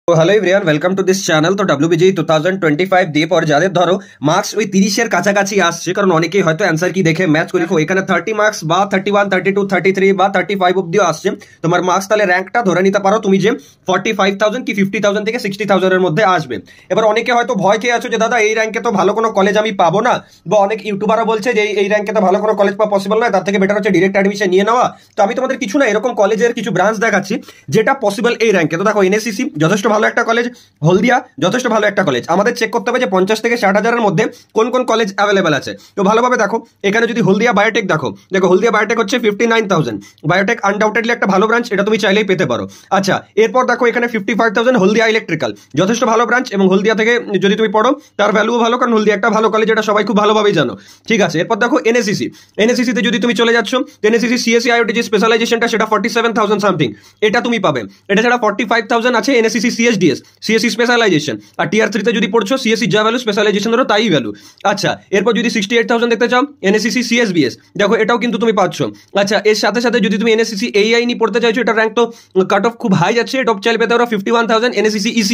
তো hello everyone, welcome to this channel. তো WBG 2025 দিয়ে পর যাদের ধরো মার্কস ওই 30-এর কাছাকাছি আসছে, কারণ অনেকেই হয়তো অ্যান্সার কি দেখে ম্যাচ করে এখানে 30 মার্কস বা 31, 32, 33 বা 35 অব্দিও আসছে তোমার মার্কস, তাহলে র্যাঙ্কটা ধরে নিতে পারো তুমি যে 45,000 কি 50,000 থেকে 60,000 এর মধ্যে আসবে। এবার অনেকে হয়তো ভয় খেয়ে আছো যে দাদা এই র্যাঙ্কে তো ভালো কোনো কলেজ আমি পাবো না, বা অনেক ইউটিউবারও বলছে যে এই র্যাঙ্কে তো ভালো কোনো কলেজ পাওয়া পসিবল নয়, তার থেকে বেটার হচ্ছে ডিরেক্ট অ্যাডমিশন নিয়ে নেওয়া। তো আমি তোমাদের কিছু না এরকম কলেজের কিছু ব্রাঞ্চ দেখাচ্ছি যেটা পসিবল এই র্যাঙ্কে। তো দেখো NSCC যথেষ্ট ভালো একটা কলেজ, হলদিয়া যথেষ্ট ভালো একটা কলেজ। আমাদের চেক করতে হবে যে 50 থেকে 60,000 এর মধ্যে কোন কোন কলেজ অ্যাভেলেবেল আছে। তো ভালোভাবে দেখো, এখানে যদি হলদিয়া বায়োটেক দেখো হলদিয়া বায়োটেক হচ্ছে 59,000। বায়োটেক আনডাউটেডলি একটা ভালো ব্রাঞ্চ, এটা তুমি চাইলেই পেতে পারো। আচ্ছা, এরপর দেখো এখানে 55,000 হলদিয়া ইলেকট্রিক্যাল, যথেষ্ট ভালো ব্রাঞ্চ, এবং হলদিয়া থেকে যদি তুমি পড়ো তার ভ্যালুও ভালো, কারণ হলদিয়া একটা ভালো কলেজ, এটা সবাই খুব ভালোভাবেই জানো। ঠিক আছে, এরপর দেখো NSCC তে যদি তুমি চলে যাচ্ছ, NSCC CSE IoT যে স্পেশালাইজেশনটা সেটা 47,000 সামথিং, এটা তুমি পাবে। এটা ছাড়া 45,000 আছে NSCC CSDS CSE স্পেশালাইজেশন, আর টিয়ার 3 তে যদি পড়ছো CSE যা ভ্যালু স্পেশালাইজেশনেরও তাই ভ্যালু। আচ্ছা, এরপর যদি 68,000 দেখতে চাও NSCC CSBS, দেখো এটাও কিন্তু তুমি পাচ্ছ। আচ্ছা, এর সাথে সাথে যদি তুমি NSCC AI নিয়ে পড়তে চাইছো, এটা র্যাঙ্ক তো কাট অফ খুব হাই যাচ্ছে, টপ চাইলে পেতে পারো 51,000 NSCC EC,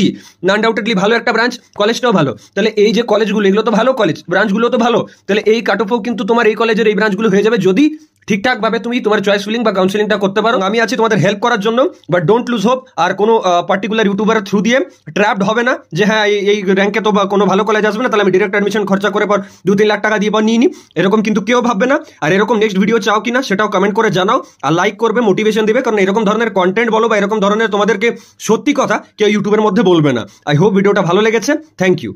আনডাউটেডলি ভালো একটা ব্রাঞ্চ, কলেজটাও ভালো। তাহলে এই যে কলেজগুলো এগুলো তো ভালো কলেজ, ব্রাঞ্চগুলো তো ভালো, তাহলে এই কাট অফও কিন্তু তোমার এই কলেজের এই ব্রাঞ্চগুলো হয়ে যাবে যদি ঠিকঠাক ভাবে তুমি তোমার চয়েস ফিলিং বা কাউন্সিলিংটা করতে পারো। আমি আছি তোমাদের হেল্প করার জন্য, বাট ডোন্ট লুজ হোপ। আর কোনো পার্টিকুলার ইউটিউবারের থ্রু দিয়ে ট্র্যাপড হবে না যে হ্যাঁ এই র্যাঙ্কে তো বা কোনো ভালো কলেজ আসবে না, তাহলে আমি ডিরেক্ট অ্যাডমিশন খরচা করে পর 2-3 লাখ টাকা দিয়ে পর নিয়ে নিই, এরকম কিন্তু কেউ ভাববে না। আর এরকম নেক্সট ভিডিও চাও কিনা সেটাও কমেন্ট করে জানাও, আর লাইক করবে, মোটিভেশন দিবে, কারণ এরকম ধরনের কন্টেন্ট বলো বা এরকম ধরনের তোমাদেরকে সত্যি কথা কেউ ইউটিউবের মধ্যে বলবে না। আই হোপ ভিডিওটা ভালো লেগেছে। Thank you.